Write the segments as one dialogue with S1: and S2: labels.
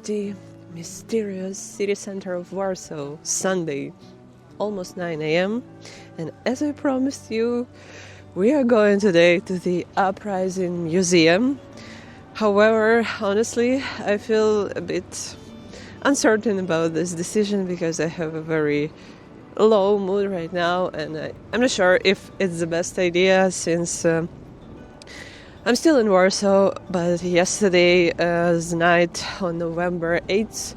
S1: the mysterious city center of Warsaw, Sunday, almost 9 a.m. And as I promised you, we are going today to the Uprising Museum. However, honestly, I feel a bit uncertain about this decision because I have a very low mood right now, and I'm not sure if it's the best idea since I'm still in Warsaw, but yesterday's night on November 8th,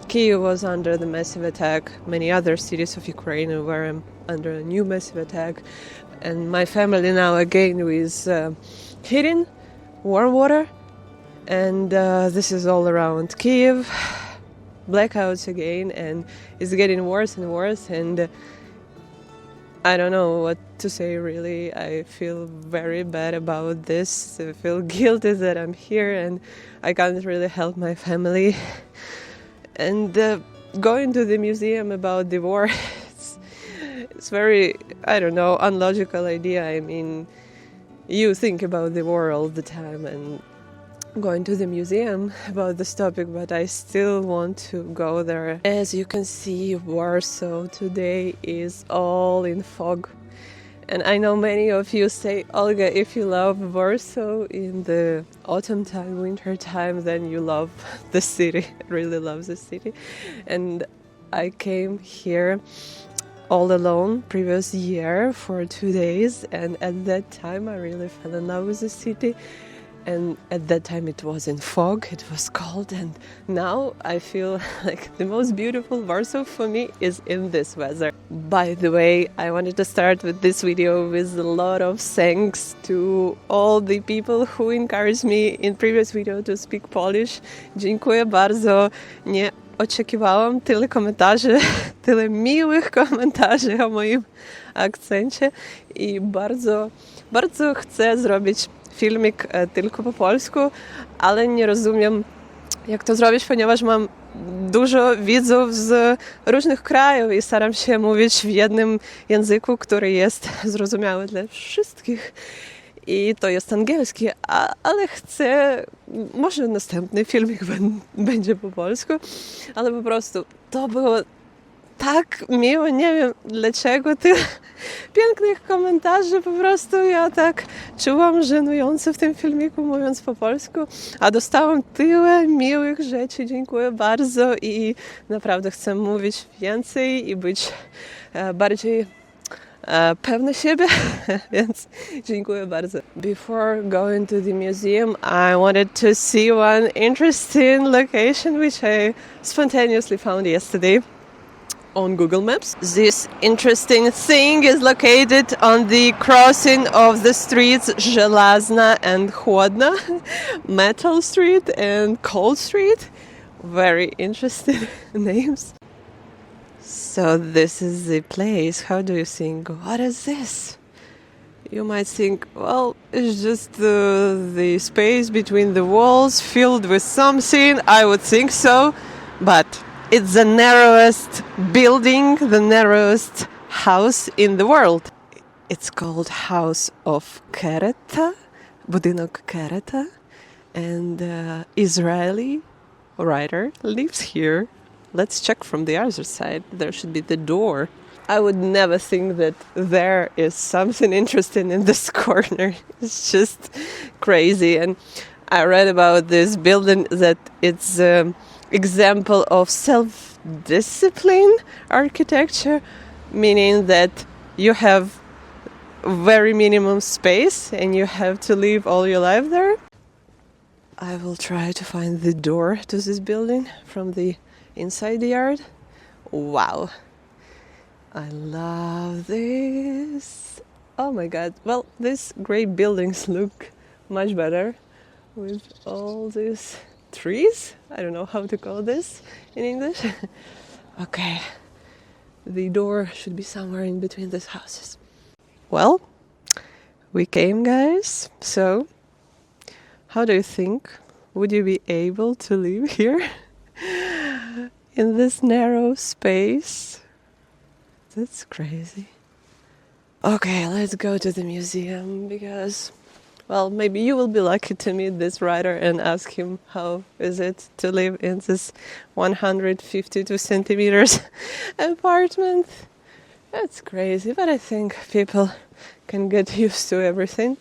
S1: Kyiv was under the massive attack. Many other cities of Ukraine were under a new massive attack, and my family now again is heating warm water, and this is all around Kyiv. Blackouts again, and it's getting worse and worse, and I don't know what to say really. I feel very bad about this. I feel guilty that I'm here and I can't really help my family. And going to the museum about the war, it's very, I don't know, unlogical idea. I mean, you think about the war all the time and going to the museum about this topic, but I still want to go there. As you can see, Warsaw today is all in fog. And I know many of you say, Olga, if you love Warsaw in the autumn time, winter time, then you love the city. I really love the city. And I came here all alone previous year for 2 days, and at that time I really fell in love with the city. And at that time it was in fog, it was cold, and now I feel like the most beautiful Warsaw for me is in this weather. By the way, I wanted to start with this video with a lot of thanks to all the people who encouraged me in previous video to speak Polish. Dziękuję bardzo. Nie oczekiwałam tyle komentarzy, tyle miłych komentarzy o moim akcencie i bardzo chcę zrobić filmik tylko po polsku, ale nie rozumiem, jak to zrobić, ponieważ mam dużo widzów z różnych krajów i staram się mówić w jednym języku, który jest zrozumiały dla wszystkich. I to jest angielski, ale chcę, może następny filmik będzie po polsku, ale po prostu to było tak miło, nie wiem dlaczego, tyle pięknych komentarzy, po prostu ja tak czułam żenująco w tym filmiku mówiąc po polsku, a dostałam tyle miłych rzeczy, dziękuję bardzo i naprawdę chcę mówić więcej i być bardziej pewna siebie, więc dziękuję bardzo. Before going to the museum, I wanted to see one interesting location which I spontaneously found yesterday on Google Maps. This interesting thing is located on the crossing of the streets Żelazna and Chłodna, Metal Street and Cold Street. Very interesting names. So this is the place. How do you think? What is this? You might think, well, it's just the space between the walls filled with something. I would think so, but it's the narrowest building, the narrowest house in the world. It's called House of Keret, Budynok Kereta, and Israeli writer lives here. Let's check from the other side. There should be the door. I would never think that there is something interesting in this corner. It's just crazy. And I read about this building that it's example of self-discipline architecture, meaning that you have very minimum space and you have to live all your life there. I will try to find the door to this building from the inside the yard. Wow, I love this. Oh my god. Well, these great buildings look much better with all these trees. I don't know how to call this in English. Okay, the door should be somewhere in between these houses. Well, we came, guys. So, how do you think? Would you be able to live here in this narrow space? That's crazy. Okay, let's go to the museum because Well, maybe you will be lucky to meet this writer and ask him how is it to live in this 152 centimeters apartment. That's crazy, but I think people can get used to everything.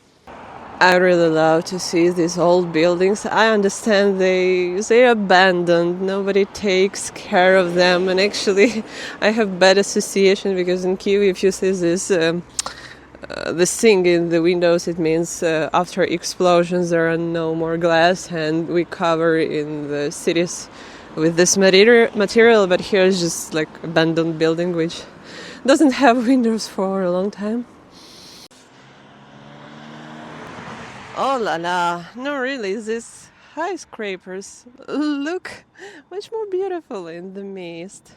S1: I really love to see these old buildings. I understand they're abandoned. Nobody takes care of them. And actually, I have bad association because in Kyiv, if you see this thing in the windows, it means after explosions there are no more glass, and we cover in the cities with this material. But here is just like abandoned building which doesn't have windows for a long time. Oh la la, no really, these skyscrapers look much more beautiful in the mist.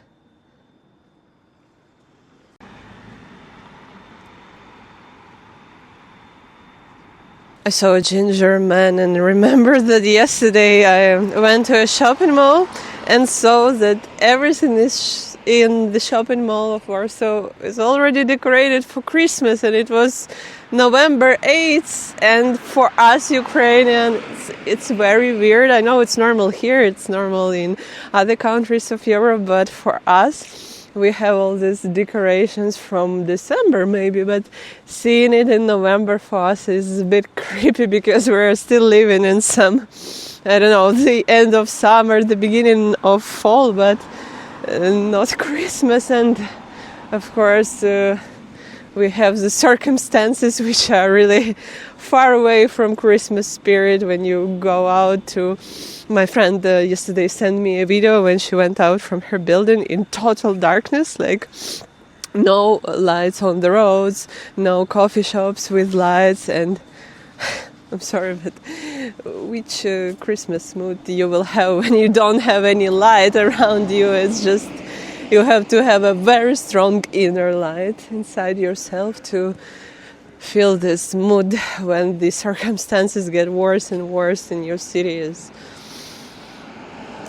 S1: I saw a ginger man and remembered that yesterday I went to a shopping mall and saw that everything is in the shopping mall of Warsaw is already decorated for Christmas, and it was November 8th, and for us Ukrainians it's very weird. I know it's normal here, it's normal in other countries of Europe, but for us we have all these decorations from December maybe, but seeing it in November for us is a bit creepy because we're still living in some, I don't know, the end of summer, the beginning of fall, but not Christmas. And of course we have the circumstances which are really far away from Christmas spirit when you go out to... My friend yesterday sent me a video when she went out from her building in total darkness, like no lights on the roads, no coffee shops with lights, and I'm sorry, but which Christmas mood you will have when you don't have any light around you? It's just, you have to have a very strong inner light inside yourself to feel this mood when the circumstances get worse and worse in your cities.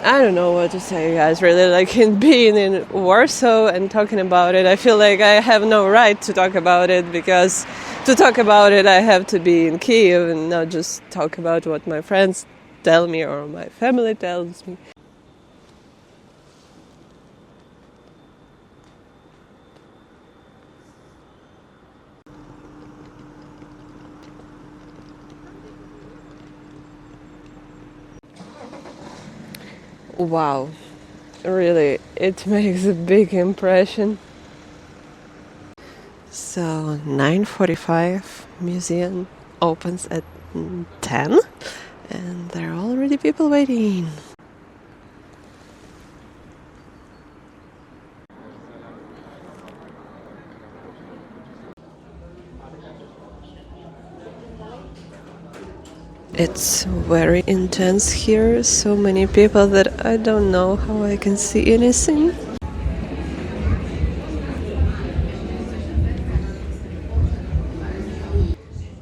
S1: I don't know what to say, guys, really, like in being in Warsaw and talking about it, I feel like I have no right to talk about it, because to talk about it I have to be in Kyiv and not just talk about what my friends tell me or my family tells me. Wow, really, it makes a big impression. So 9:45, museum opens at 10, and there are already people waiting. It's very intense here, so many people that I don't know how I can see anything.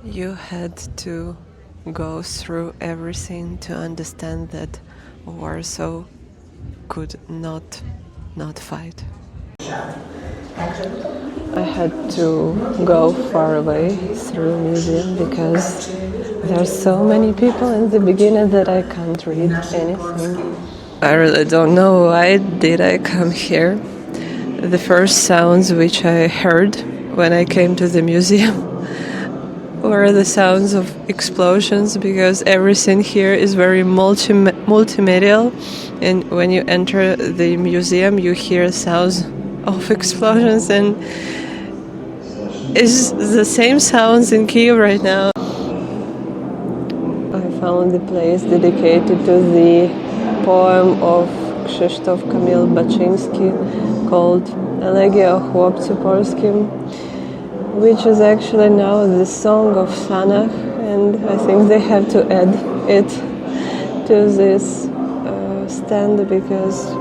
S1: You had to go through everything to understand that Warsaw could not fight. I had to go far away through the museum because there are so many people in the beginning that I can't read anything. I really don't know why did I come here. The first sounds which I heard when I came to the museum were the sounds of explosions, because everything here is very multimedial, and when you enter the museum you hear sounds of explosions, and it's the same sounds in Kyiv right now. I found the place dedicated to the poem of Krzysztof Kamil Baczyński called Elegia o chłopcu polskim, which is actually now the song of Sanach, and I think they have to add it to this stand because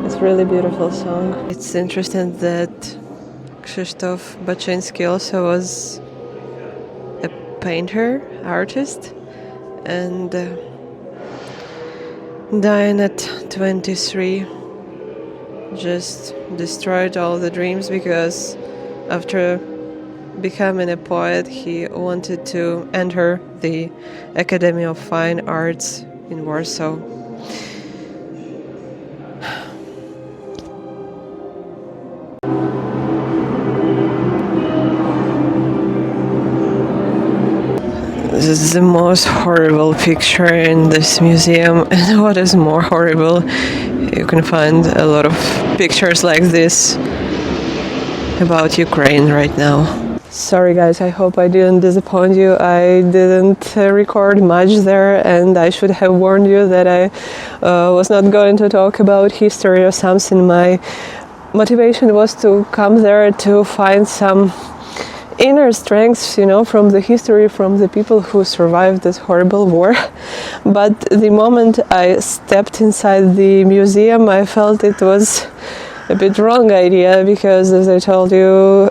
S1: it's really beautiful song. It's interesting that Krzysztof Baczyński also was a painter, artist, and dying at 23 just destroyed all the dreams, because after becoming a poet, he wanted to enter the Academy of Fine Arts in Warsaw. This is the most horrible picture in this museum, and what is more horrible, you can find a lot of pictures like this about Ukraine right now. Sorry guys, I hope I didn't disappoint you. I didn't record much there, and I should have warned you that I was not going to talk about history or something. My motivation was to come there to find some inner strengths, from the history, from the people who survived this horrible war. But the moment I stepped inside the museum, I felt it was a bit wrong idea, because as I told you,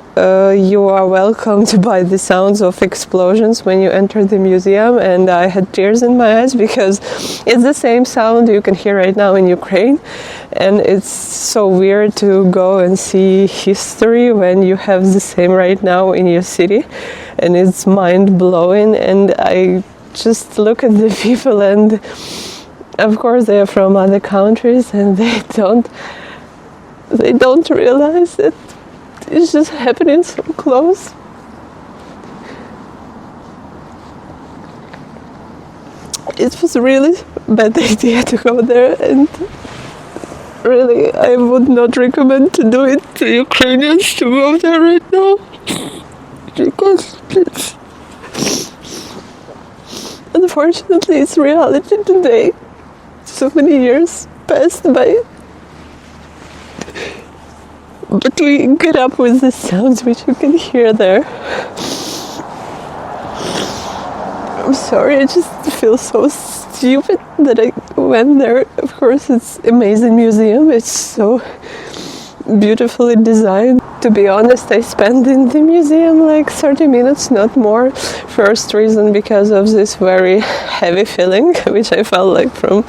S1: you are welcomed by the sounds of explosions when you enter the museum, and I had tears in my eyes because it's the same sound you can hear right now in Ukraine, and it's so weird to go and see history when you have the same right now in your city, and it's mind-blowing. And I just look at the people, and of course they are from other countries, and they don't realize that it's just happening so close. It was really a bad idea to go there, and really I would not recommend to do it to Ukrainians to go there right now, because unfortunately it's reality today. So many years passed by, but we get up with the sounds which you can hear there. I'm sorry, I just feel so stupid that I went there. Of course, it's an amazing museum. It's so beautifully designed. To be honest, I spent in the museum like 30 minutes, not more. First reason, because of this very heavy feeling, which I felt like from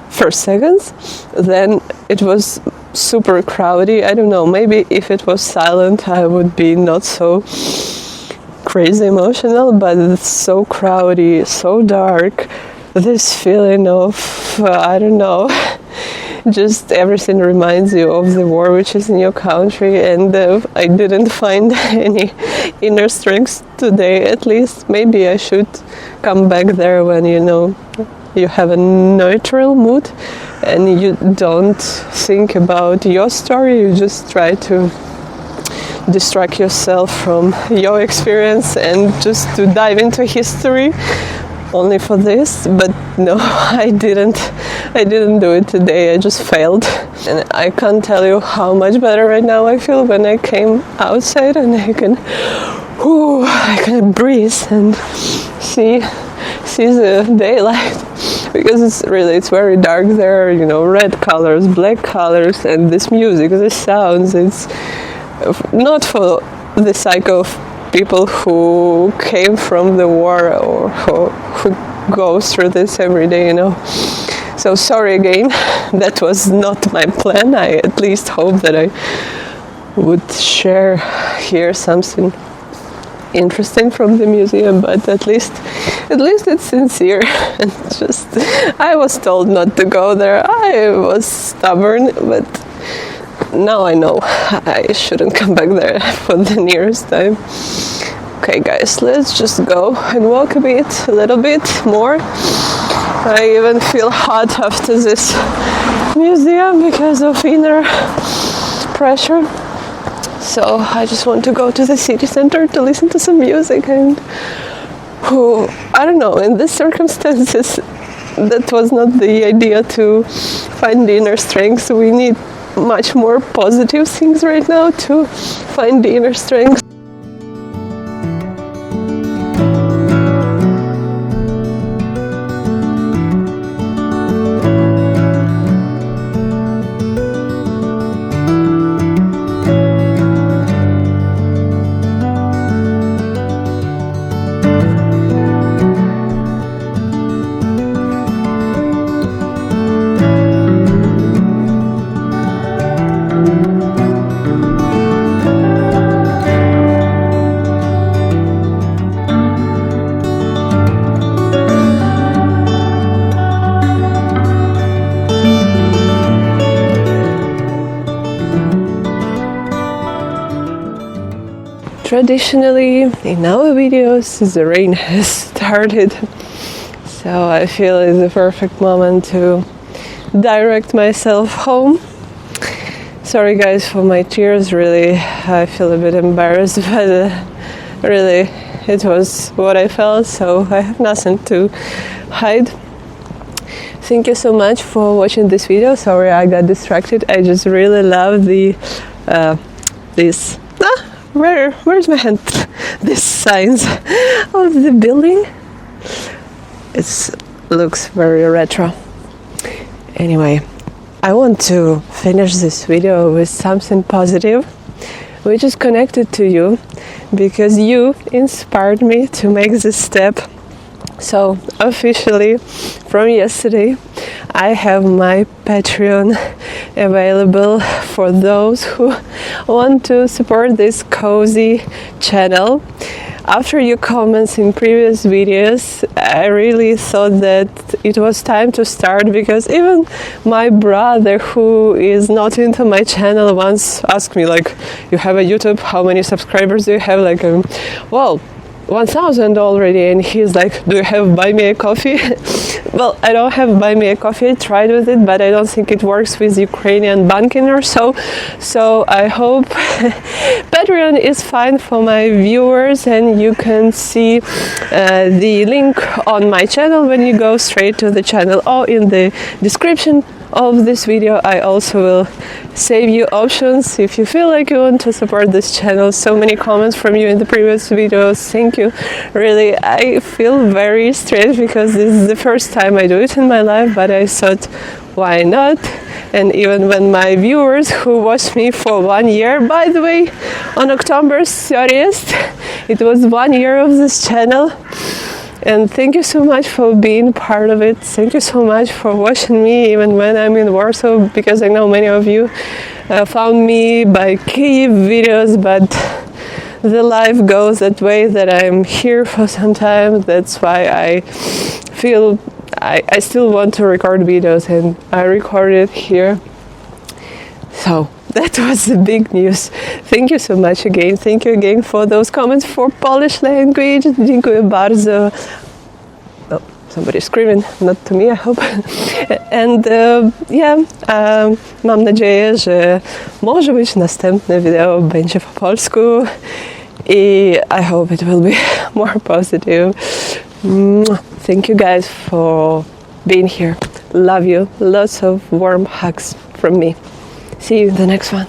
S1: first seconds. Then it was super crowded. I don't know, maybe if it was silent I would be not so crazy emotional, but it's so crowded, so dark, this feeling of I don't know, just everything reminds you of the war which is in your country. And I didn't find any inner strength today, at least. Maybe I should come back there when you have a neutral mood and you don't think about your story, you just try to distract yourself from your experience and just to dive into history only for this. But no, I didn't do it today. I just failed, and I can't tell you how much better right now I feel when I came outside and I can breathe and see the daylight, because it's very dark there, red colors, black colors, and this music, this sounds, it's not for the sake of people who came from the war or who go through this every day, So sorry again, that was not my plan. I at least hope that I would share here something interesting from the museum, but at least it's sincere. And just I was told not to go there. I was stubborn, but now I know I shouldn't come back there for the nearest time. Okay guys, let's just go and walk a little bit more. I even feel hot after this museum because of inner pressure. So I just want to go to the city center to listen to some music, and I don't know, in these circumstances that was not the idea to find the inner strength. We need much more positive things right now to find the inner strength. Traditionally, in our videos, the rain has started, so I feel it's the perfect moment to direct myself home. Sorry guys for my tears, really, I feel a bit embarrassed, but really, it was what I felt, so I have nothing to hide. Thank you so much for watching this video. Sorry I got distracted. I just really love the where's my hand? These signs of the building. It looks very retro. Anyway, I want to finish this video with something positive, which is connected to you, because you inspired me to make this step. So officially, from yesterday, I have my Patreon available for those who want to support this cozy channel. After your comments in previous videos, I really thought that it was time to start, because even my brother, who is not into my channel, once asked me, like, you have a YouTube, how many subscribers do you have? Like, well, 1,000 already, and he's like, do you have buy me a coffee? Well, I don't have buy me a coffee. I tried with it, but I don't think it works with Ukrainian banking or so. So I hope Patreon is fine for my viewers, and you can see the link on my channel when you go straight to the channel, or in the description of this video. I also will save you options if you feel like you want to support this channel. So many comments from you in the previous videos. Thank you. Really, I feel very strange because this is the first time I do it in my life, but I thought, why not? And even when my viewers who watched me for 1 year, by the way, on October 30th, it was 1 year of this channel. And thank you so much for being part of it. Thank you so much for watching me even when I'm in Warsaw, because I know many of you found me by Kyiv videos, but the life goes that way, that I'm here for some time. That's why I feel I still want to record videos, and I recorded here. So that was the big news. Thank you so much again. Thank you again for those comments for Polish language. Dziękuję bardzo. Oh, somebody's screaming, not to me, I hope. And mam nadzieję, że może być następne wideo będzie po polsku, i I hope it will be more positive. Thank you guys for being here. Love you. Lots of warm hugs from me. See you in the next one.